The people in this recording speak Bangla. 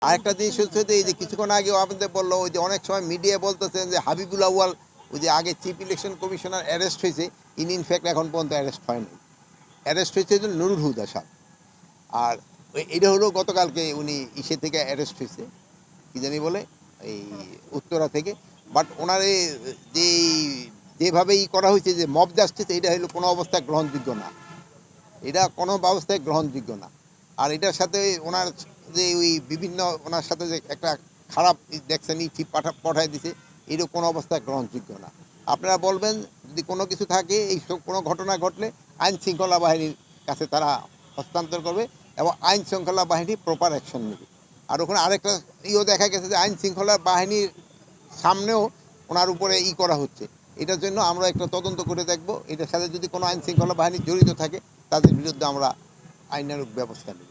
আরেকটা জিনিস হচ্ছে যে এই যে কিছুক্ষণ আগেও আপনাদের বললো ওই যে অনেক সময় মিডিয়া বলতেছেন যে হাবিবুল আউয়াল ওই যে আগে চিফ ইলেকশন কমিশনার অ্যারেস্ট হয়েছে, ইনফ্যাক্ট এখন পর্যন্ত অ্যারেস্ট হয়নি। অ্যারেস্ট হয়েছে যে নুরুল হুদা সাহেব। আর এটা হলো গতকালকে উনি ইসে থেকে অ্যারেস্ট হয়েছে, কি জানি বলে এই উত্তরা থেকে। বাট ওনার যে যেভাবে করা হয়েছে যে মব জাস্টিস, এটা হলো কোনো অবস্থায় গ্রহণযোগ্য না, এটা কোনো ব্যবস্থায় গ্রহণযোগ্য না। আর এটার সাথে ওনার যে ওই বিভিন্ন ওনার সাথে যে একটা খারাপ দেখছেন চিঠি পাঠায় দিছে, এটা কোনো অবস্থায় গ্রহণযোগ্য না। আপনারা বলবেন যদি কোনো কিছু থাকে, এই সব কোনো ঘটনা ঘটলে আইন শৃঙ্খলা বাহিনীর কাছে তারা হস্তান্তর করবে এবং আইন শৃঙ্খলা বাহিনী প্রপার অ্যাকশন নেবে। আর ওখানে আরেকটা দেখা গেছে যে আইন শৃঙ্খলা বাহিনীর সামনেও ওনার উপরে করা হচ্ছে। এটার জন্য আমরা একটা তদন্ত করে দেখব, এটার সাথে যদি কোনো আইন শৃঙ্খলা বাহিনী জড়িত থাকে তাদের বিরুদ্ধে আমরা আইনানুগ ব্যবস্থা নেব।